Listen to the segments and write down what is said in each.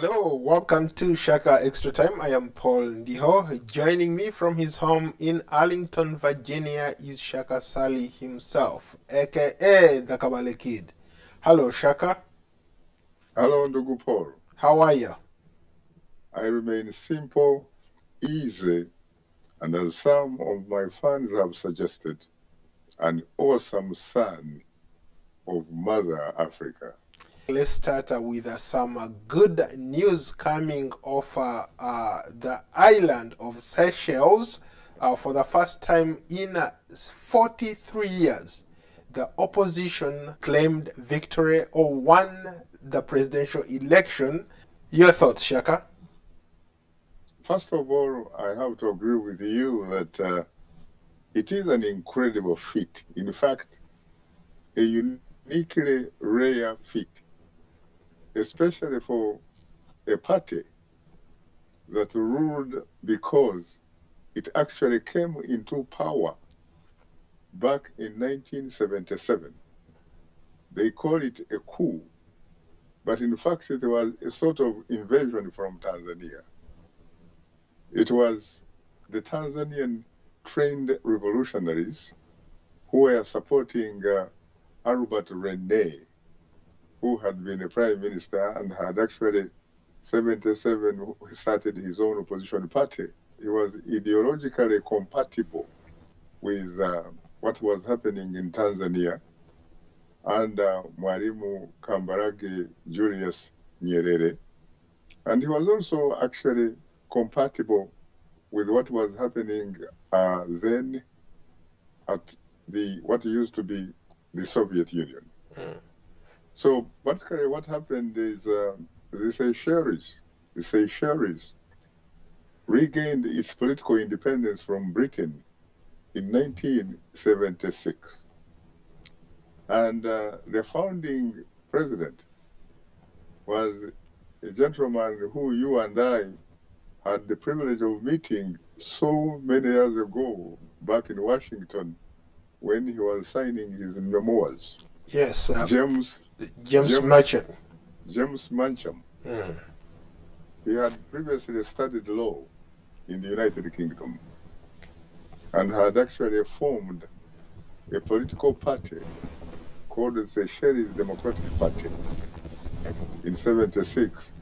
Hello, welcome to Shaka Extra Time. I am Paul Ndiho. Joining me from his home in Arlington, Virginia is Shaka Sally himself, aka the Kabale Kid. Hello, Shaka. Hello, Ndugu Paul. How are you? I remain simple, easy, and as some of my fans have suggested, an awesome son of Mother Africa. Let's start with some good news coming off the island of Seychelles. For the first time in 43 years, the opposition claimed victory or won the presidential election. Your thoughts, Shaka? First of all, I have to agree with you that it is an incredible feat. In fact, a uniquely rare feat, especially for a party that ruled because it actually came into power back in 1977. They call it a coup, but in fact it was a sort of invasion from Tanzania. It was the Tanzanian trained revolutionaries who were supporting Albert Rene, who had been a prime minister and had actually 77 started his own opposition party. He was ideologically compatible with what was happening in Tanzania under Mwalimu Kambarage Julius Nyerere. And he was also actually compatible with what was happening then at what used to be the Soviet Union. So basically what happened is the Seychelles regained its political independence from Britain in 1976. And the founding president was a gentleman who you and I had the privilege of meeting so many years ago back in Washington when he was signing his memoirs. Yes. James Merchant. James Mancham. He had previously studied law in the United Kingdom and had actually formed a political party called the Seychelles Democratic Party in 76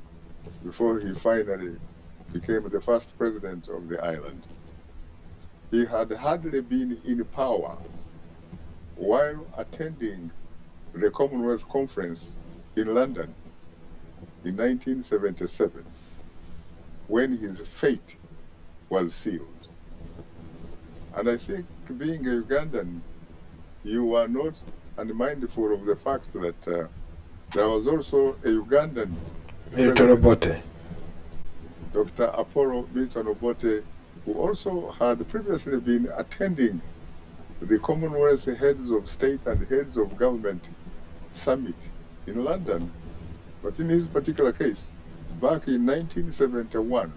before he finally became the first president of the island. He had hardly been in power while attending the Commonwealth Conference in London in 1977 when his fate was sealed. And I think being a Ugandan, you are not unmindful of the fact that there was also a Ugandan Milton Obote. Dr. Apollo Milton Obote, who also had previously been attending the Commonwealth Heads of State and Heads of Government Summit in London. But in his particular case, back in 1971,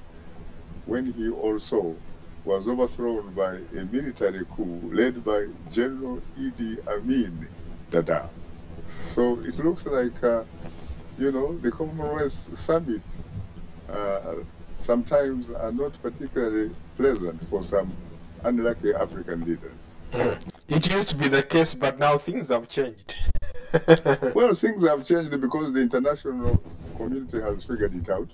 when he also was overthrown by a military coup led by General Idi Amin Dada. So it looks like, the Commonwealth Summit sometimes are not particularly pleasant for some unlucky African leaders. It used to be the case, but now things have changed. Well, things have changed because the international community has figured it out.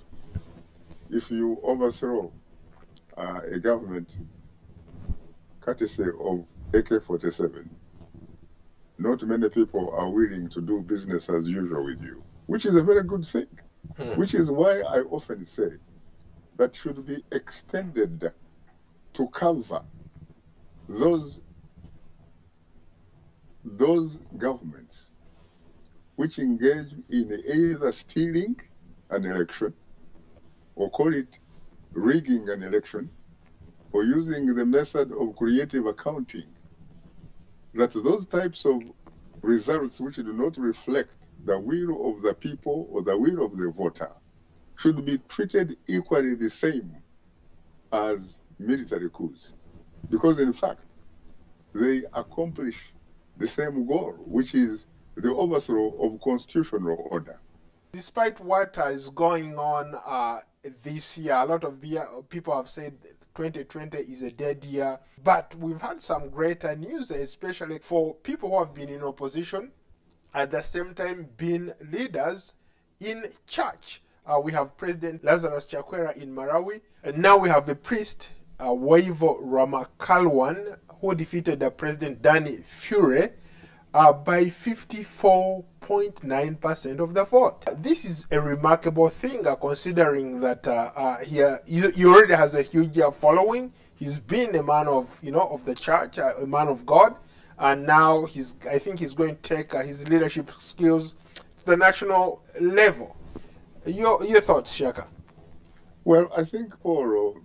If you overthrow a government courtesy of AK-47, not many people are willing to do business as usual with you, which is a very good thing, which is why I often say that should be extended to cover those governments which engage in either stealing an election, or call it rigging an election, or using the method of creative accounting, that those types of results which do not reflect the will of the people or the will of the voter should be treated equally the same as military coups. Because in fact, they accomplish the same goal, which is the overthrow of constitutional order. Despite what is going on this year, a lot of people have said 2020 is a dead year. But we've had some greater news, especially for people who have been in opposition, at the same time being leaders in church. We have President Lazarus Chakwera in Malawi, and now we have the priest Waivo Ramakalwan, who defeated the President Danny Fure by 54.9% of the vote. This is a remarkable thing, considering that he already has a huge following. He's been a man of of the church, a man of God, and now I think he's going to take his leadership skills to the national level. Your thoughts, Shaka? Well, I think, Paul,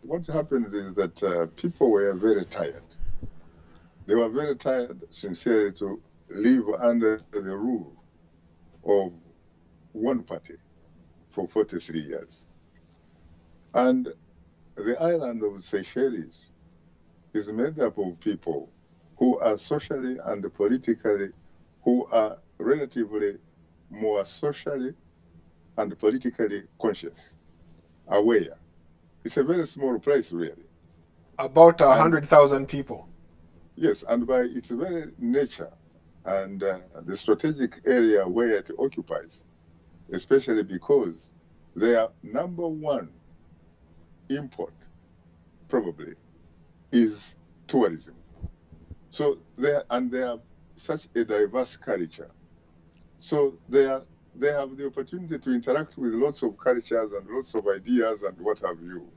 what happens is that people were very tired. They were very tired, sincerely, to live under the rule of one party for 43 years. And the island of Seychelles is made up of people who are socially and politically, who are relatively more socially and politically conscious, aware. It's a very small place, really. About 100,000 people. Yes, and by its very nature and the strategic area where it occupies, especially because their number one import probably is tourism. So they have such a diverse culture. So they have the opportunity to interact with lots of cultures and lots of ideas and what have you.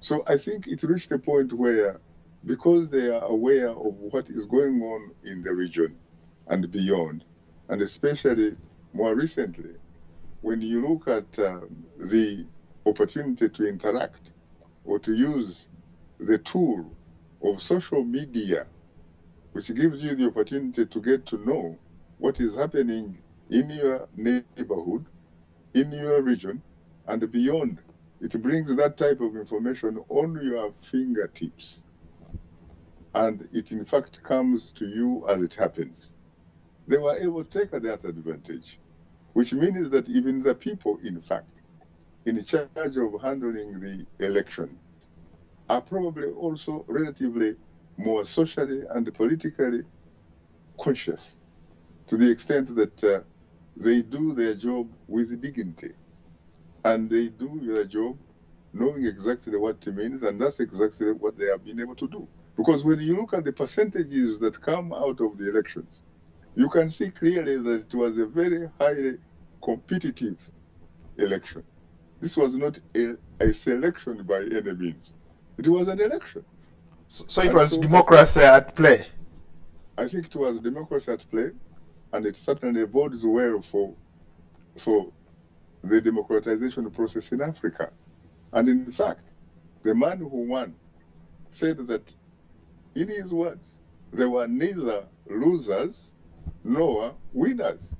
So I think it reached a point where, because they are aware of what is going on in the region and beyond, and especially more recently, when you look at the opportunity to interact or to use the tool of social media, which gives you the opportunity to get to know what is happening in your neighborhood, in your region, and beyond. It brings that type of information on your fingertips. And it, in fact, comes to you as it happens. They were able to take that advantage, which means that even the people, in fact, in charge of handling the election are probably also relatively more socially and politically conscious, to the extent that they do their job with dignity. And they do their job knowing exactly what it means, and that's exactly what they have been able to do. Because when you look at the percentages that come out of the elections, you can see clearly that it was a very highly competitive election. This was not a selection by any means. It was an election. So it was democracy at play. I think it was democracy at play, and it certainly bodes well for the democratization process in Africa. And in fact, the man who won said that, in his words, there were neither losers nor winners.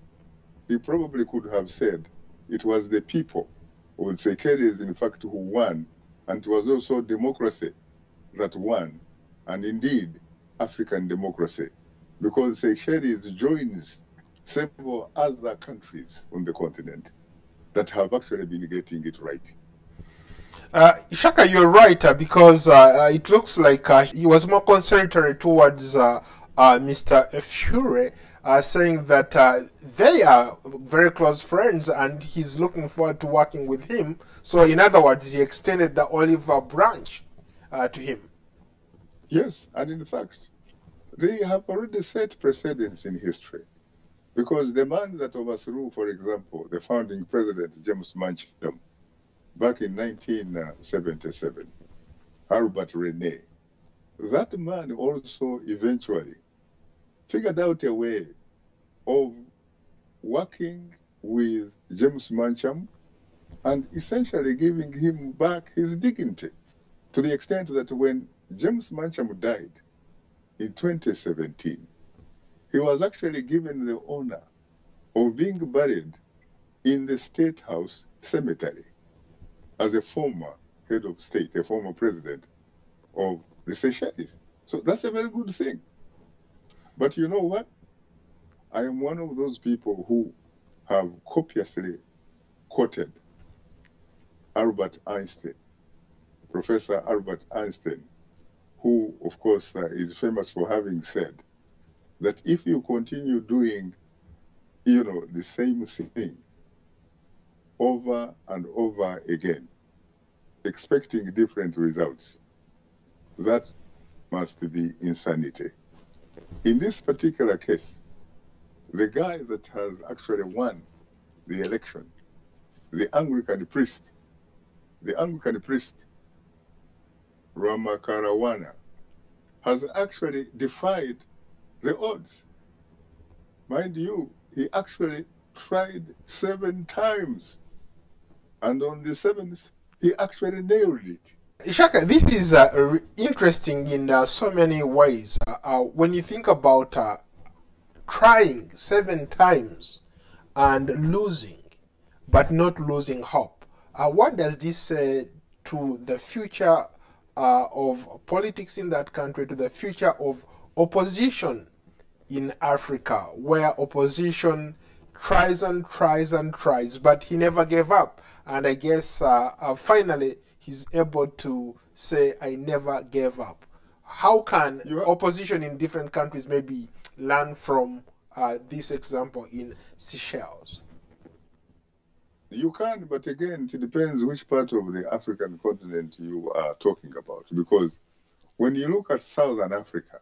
He probably could have said it was the people of Seychelles, in fact, who won, and it was also democracy that won, and indeed African democracy, because Seychelles joins several other countries on the continent that have actually been getting it right. Shaka, you're right, because it looks like he was more conciliatory towards Mr. Fure, saying that they are very close friends and he's looking forward to working with him. So, in other words, he extended the olive branch to him. Yes, and in fact, they have already set precedents in history. Because the man that overthrew, for example, the founding president, James Mancham, back in 1977, Albert Rene, that man also eventually figured out a way of working with James Mancham and essentially giving him back his dignity, to the extent that when James Mancham died in 2017, he was actually given the honor of being buried in the State House Cemetery as a former head of state, a former president of the Seychelles. So that's a very good thing. But you know what? I am one of those people who have copiously quoted Albert Einstein, Professor Albert Einstein, who, of course, is famous for having said that if you continue doing, the same thing over and over again, expecting different results, that must be insanity. In this particular case, the guy that has actually won the election, the Anglican priest, Ramakarawana, has actually defied the odds. Mind you, he actually tried 7 times, and on the 7th, he actually nailed it. Shaka, this is interesting in so many ways. When you think about trying 7 times and losing, but not losing hope, what does this say to the future of politics in that country, to the future of opposition in Africa, where opposition tries and tries and tries, but he never gave up? And I guess finally he's able to say, I never gave up. How can opposition in different countries maybe learn from this example in Seychelles? You can, but again, it depends which part of the African continent you are talking about. Because when you look at Southern Africa,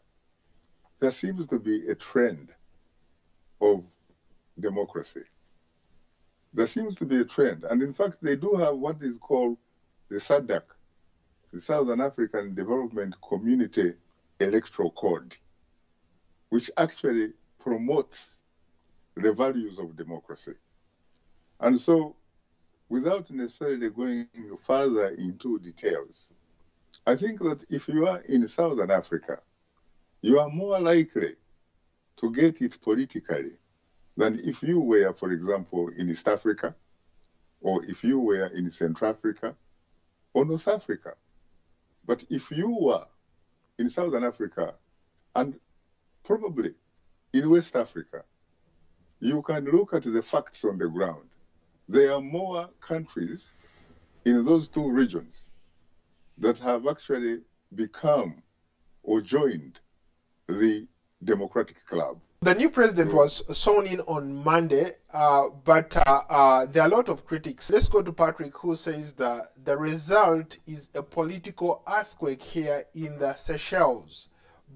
there seems to be a trend of democracy. There seems to be a trend. And in fact, they do have what is called the SADC, the Southern African Development Community Electoral Code, which actually promotes the values of democracy. And so, without necessarily going further into details, I think that if you are in Southern Africa, you are more likely to get it politically than if you were, for example, in East Africa, or if you were in Central Africa, or North Africa. But if you were in Southern Africa, and probably in West Africa, you can look at the facts on the ground. There are more countries in those 2 regions that have actually become or joined the Democratic Club. The new president was sworn in on Monday, but there are a lot of critics. Let's go to Patrick, who says that the result is a political earthquake here in the Seychelles.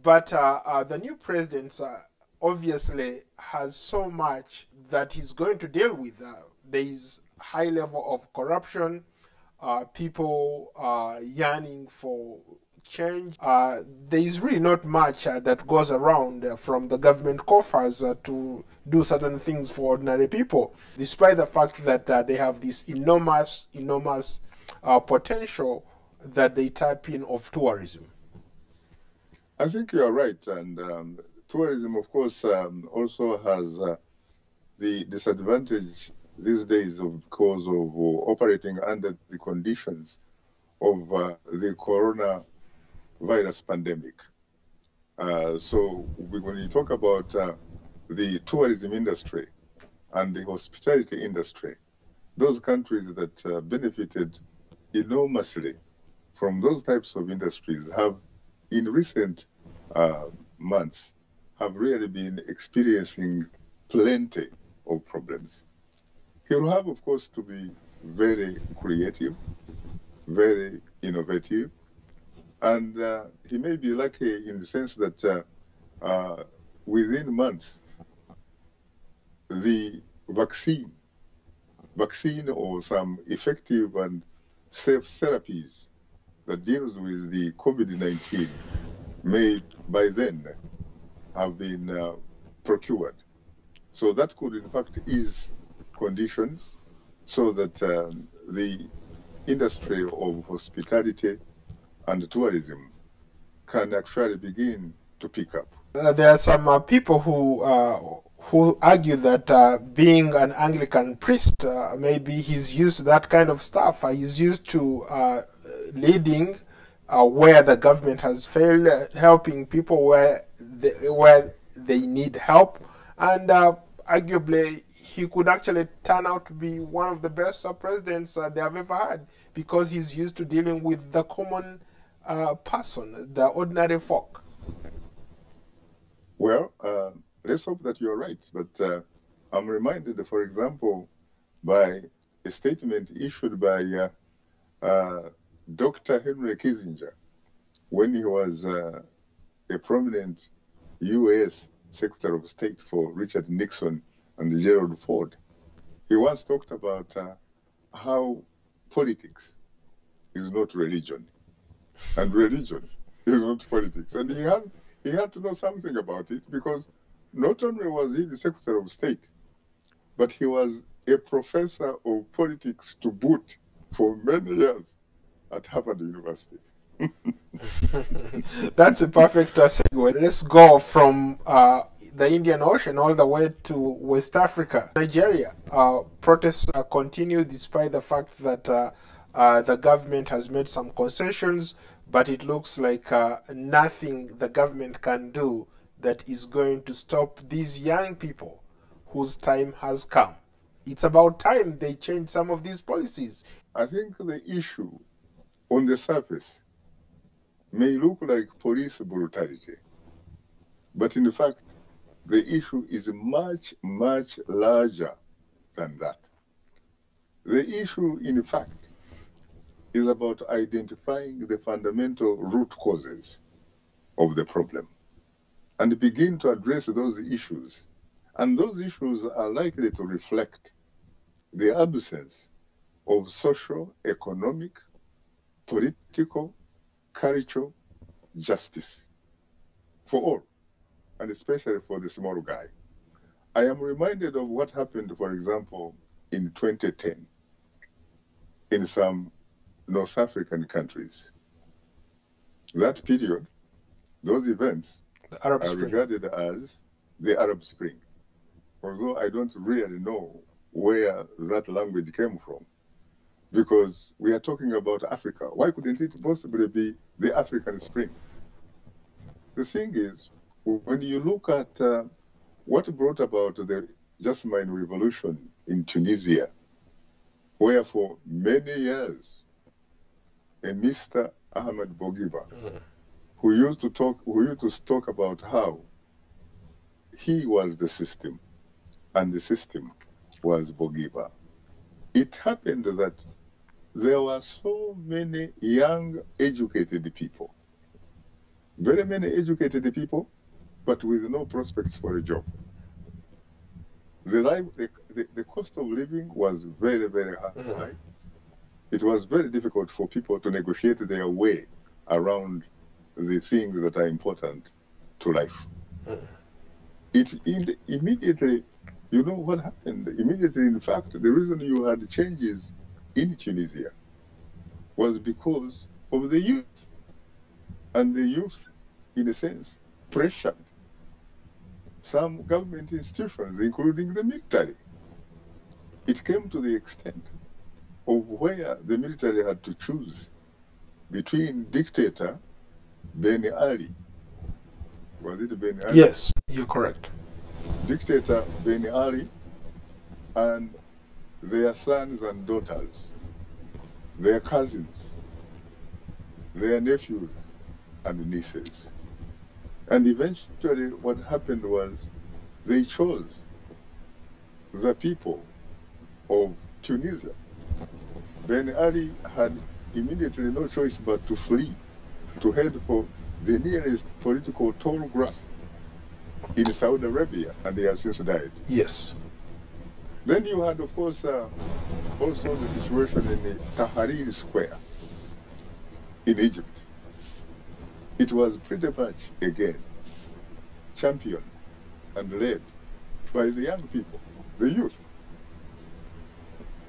But the new president obviously has so much that he's going to deal with. There is high level of corruption, people yearning for change. There is really not much that goes around from the government coffers to do certain things for ordinary people, despite the fact that they have this enormous potential that they tap in of tourism. I think you are right. And tourism, of course, also has the disadvantage these days because of operating under the conditions of the coronavirus pandemic. So when you talk about the tourism industry and the hospitality industry, those countries that benefited enormously from those types of industries have, in recent months, have really been experiencing plenty of problems. He will have, of course, to be very creative, very innovative, and he may be lucky in the sense that within months, the vaccine or some effective and safe therapies that deals with the COVID-19 may by then have been procured. So that could in fact ease conditions so that the industry of hospitality and tourism can actually begin to pick up. There are some people who argue that being an Anglican priest, maybe he's used to that kind of stuff. He's used to leading where the government has failed, helping people where they need help, and arguably he could actually turn out to be one of the best presidents they have ever had, because he's used to dealing with the common person, the ordinary folk. Well, let's hope that you're right. But I'm reminded, for example, by a statement issued by Dr. Henry Kissinger when he was a prominent U.S. Secretary of State for Richard Nixon and Gerald Ford. He once talked about how politics is not religion, and religion is not politics. And he had to know something about it, because not only was he the Secretary of State, but he was a professor of politics to boot for many years at Harvard University. That's a perfect segue. Let's go from the Indian Ocean all the way to West Africa. Nigeria, protests continue despite the fact that the government has made some concessions, but it looks like nothing the government can do that is going to stop these young people whose time has come. It's about time they change some of these policies. I think the issue on the surface may look like police brutality, but in fact, the issue is much, much larger than that. The issue, in fact, is about identifying the fundamental root causes of the problem and begin to address those issues. And those issues are likely to reflect the absence of social, economic, political, cultural justice for all, and especially for the small guy. I am reminded of what happened, for example, in 2010 in some North African countries. That period, those events are regarded as the Arab Spring, although I don't really know where that language came from, because we are talking about Africa. Why couldn't it possibly be the African Spring? The thing is, when you look at what brought about the Jasmine Revolution in Tunisia, where for many years a Mr. Ahmed Bourguiba, who used to talk about how he was the system and the system was Bourguiba. It happened that there were so many young, educated people, very many educated people, but with no prospects for a job. The cost of living was very, very high. It was very difficult for people to negotiate their way around the things that are important to life. Immediately, you know what happened? Immediately, in fact, the reason you had changes in Tunisia was because of the youth. And the youth, in a sense, pressured some government institutions, including the military. It came to the extent of where the military had to choose between dictator Ben Ali. Was it Ben Ali? Yes, you're correct. Dictator Ben Ali and their sons and daughters, their cousins, their nephews and nieces. And eventually what happened was they chose the people of Tunisia. Ben Ali had immediately no choice but to flee, to head for the nearest political tall grass in Saudi Arabia, and he has since died. Yes. Then you had, of course, also the situation in the Tahrir Square in Egypt. It was pretty much, again, championed and led by the young people, the youth.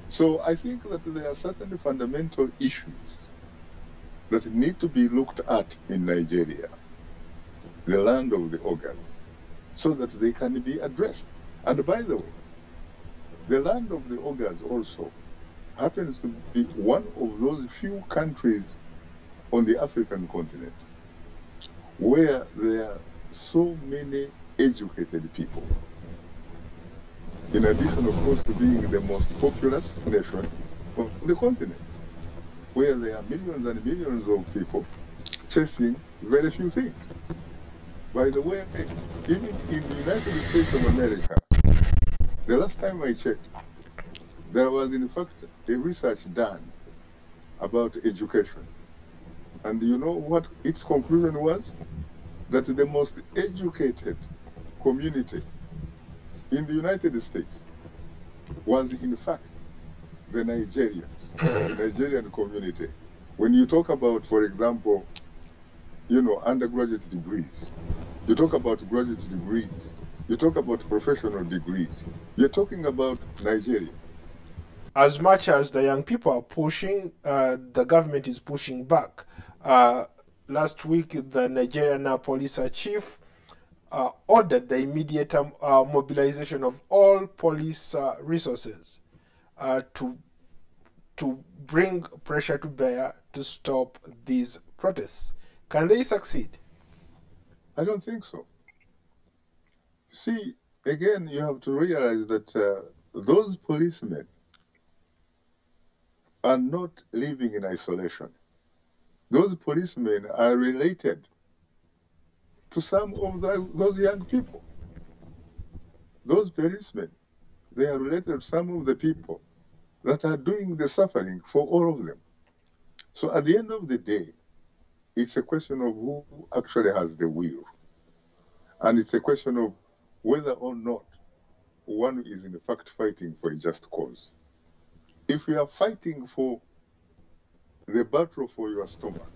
So I think that there are certain fundamental issues that need to be looked at in Nigeria, the land of the ogres, so that they can be addressed. And by the way, the land of the ogres also happens to be one of those few countries on the African continent where there are so many educated people. in addition, of course, to being the most populous nation on the continent, where there are millions and millions of people chasing very few things. By the way, even in the United States of America, the last time I checked, there was in fact a research done about education. And you know what its conclusion was? That the most educated community in the United States was in fact the Nigerians, the Nigerian community. When you talk about, for example, undergraduate degrees, you talk about graduate degrees, you talk about professional degrees, you're talking about Nigeria. As much as the young people are pushing, the government is pushing back. Last week, the Nigerian police chief ordered the immediate mobilization of all police resources to bring pressure to bear to stop these protests. Can they succeed? I don't think so. See, again, you have to realize that those policemen are not living in isolation. Those policemen are related to some of those young people. Those policemen, they are related to some of the people that are doing the suffering for all of them. So at the end of the day, it's a question of who actually has the will. And it's a question of whether or not one is in fact fighting for a just cause. If you are fighting for the battle for your stomach,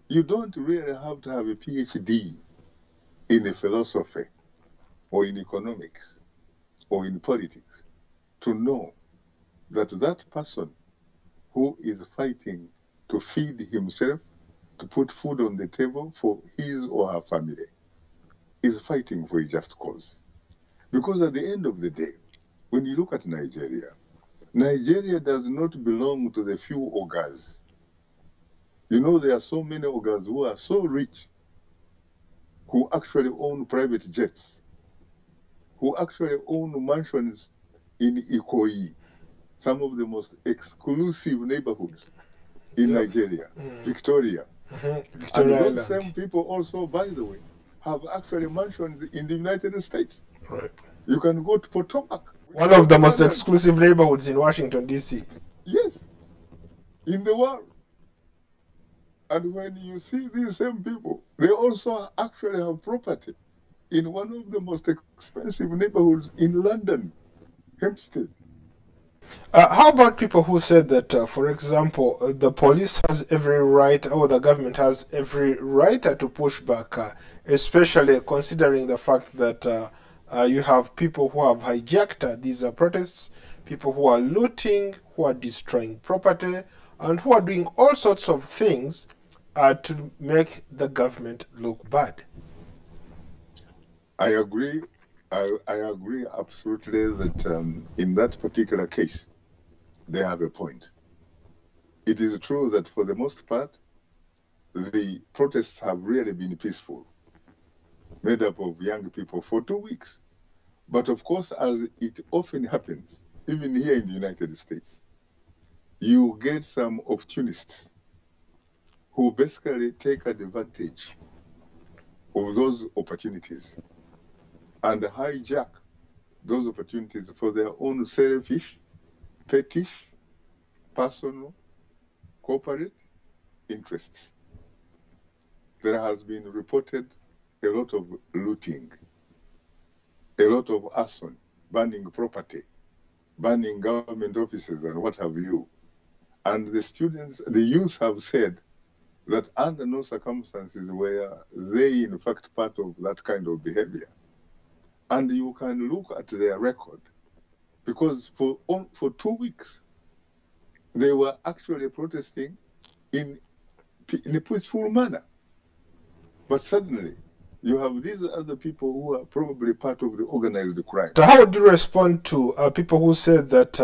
you don't really have to have a PhD in philosophy or in economics or in politics to know that that person who is fighting to feed himself, to put food on the table for his or her family, is fighting for a just cause. Because at the end of the day, when you look at Nigeria, Nigeria does not belong to the few ogres. You know, there are so many ogres who are so rich, who actually own private jets, who actually own mansions in Ikoyi, some of the most exclusive neighborhoods in Nigeria, Victoria. Victoria And those Island. same people also, by the way, have actually mansions in the United States. Right. You can go to Potomac. One of the most exclusive neighborhoods in Washington, D.C. Yes, in the world. And when you see these same people, they also actually have property in one of the most expensive neighborhoods in London, Hampstead. How about people who said that, for example, the police has every right, or the government has every right to push back, especially considering the fact that you have people who have hijacked these protests, people who are looting, who are destroying property, and who are doing all sorts of things to make the government look bad? I agree. I agree absolutely that in that particular case, they have a point. It is true that for the most part, the protests have really been peaceful, made up of young people for 2 weeks. But of course, as it often happens, even here in the United States, you get some opportunists who basically take advantage of those opportunities and hijack those opportunities for their own selfish, pettish, personal, corporate interests. There has been reported a lot of looting, a lot of arson, burning property, burning government offices and what have you. And the youth have said that under no circumstances were they in fact part of that kind of behavior. And you can look at their record, because for 2 weeks, they were actually protesting in a peaceful manner. But suddenly, you have these other people who are probably part of the organized crime. So how would you respond to people who said that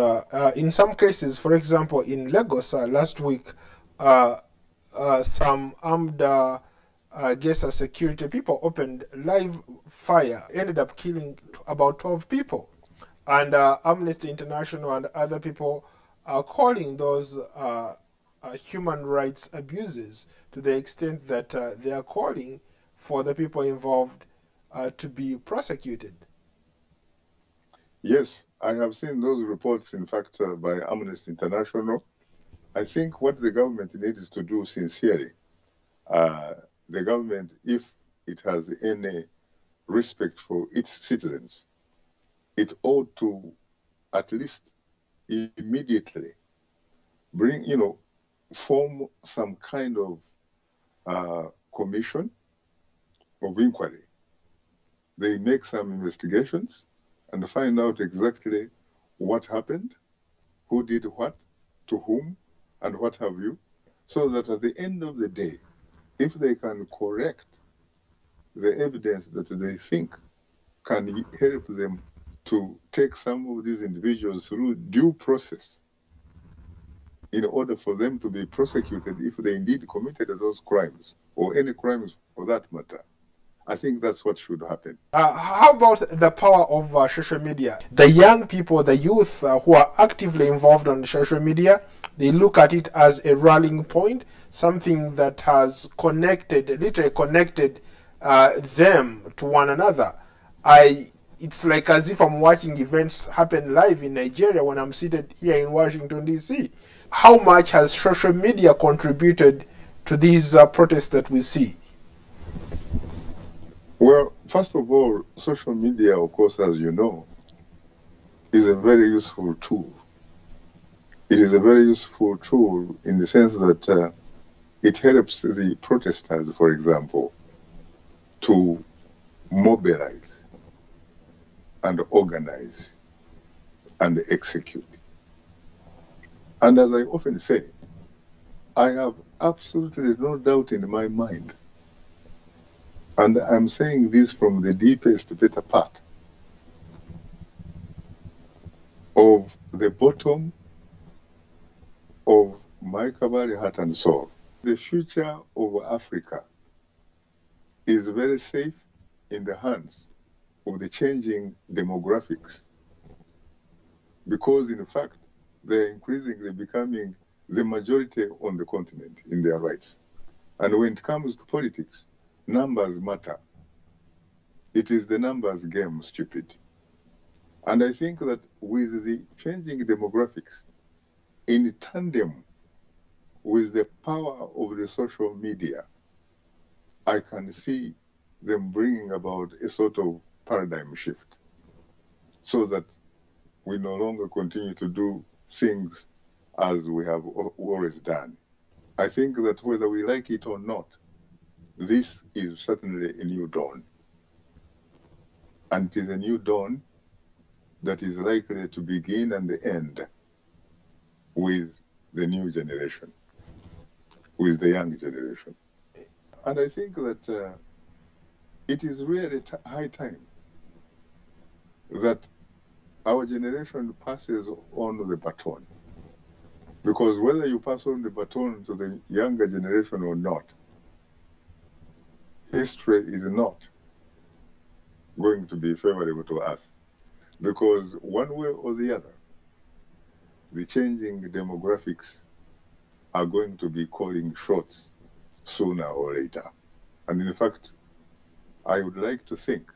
in some cases, for example, in Lagos last week, some armed security people opened live fire, ended up killing about 12 people? And Amnesty International and other people are calling those human rights abuses, to the extent that they are calling for the people involved to be prosecuted. Yes, I have seen those reports, in fact, by Amnesty International. I think what the government needs to do sincerely, the government, if it has any respect for its citizens, it ought to at least immediately bring, form some kind of commission of inquiry. They make some investigations and find out exactly what happened, who did what, to whom, and what have you, so that at the end of the day, if they can correct the evidence that they think can help them to take some of these individuals through due process in order for them to be prosecuted if they indeed committed those crimes, or any crimes for that matter, I think that's what should happen. How about the power of social media? The young people, the youth who are actively involved on social media, they look at it as a rallying point, something that has literally connected them to one another. It's like as if I'm watching events happen live in Nigeria when I'm seated here in Washington, D.C. How much has social media contributed to these protests that we see? Well, first of all, social media, of course, as you know, is a very useful tool. It is a very useful tool in the sense that it helps the protesters, for example, to mobilize and organize and execute. And as I often say, I have absolutely no doubt in my mind, and I'm saying this from the deepest, better part of the bottom of my Kabari heart and soul. The future of Africa is very safe in the hands of the changing demographics, because in fact, they're increasingly becoming the majority on the continent in their rights. And when it comes to politics, numbers matter. It is the numbers game, stupid. And I think that with the changing demographics, in tandem with the power of the social media, I can see them bringing about a sort of paradigm shift, so that we no longer continue to do things as we have always done. I think that whether we like it or not, this is certainly a new dawn. And it is a new dawn that is likely to begin and end with the new generation, with the young generation. And I think that it is really high time that our generation passes on the baton. Because whether you pass on the baton to the younger generation or not, history is not going to be favorable to us. Because one way or the other, the changing demographics are going to be calling shots sooner or later. And in fact, I would like to think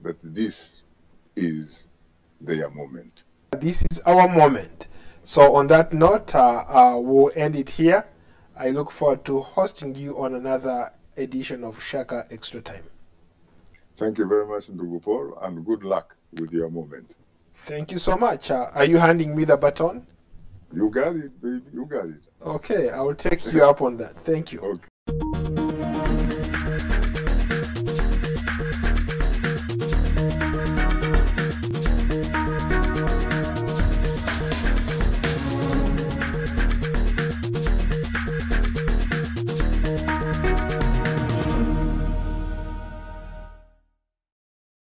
that this is their moment. This is our moment. So on that note, we'll end it here. I look forward to hosting you on another edition of Shaka Extra Time. Thank you very much, Ndugupor, and good luck with your moment. Thank you so much. Are you handing me the baton? You got it, baby. You got it. Okay, I will take you up on that. Thank you. Okay.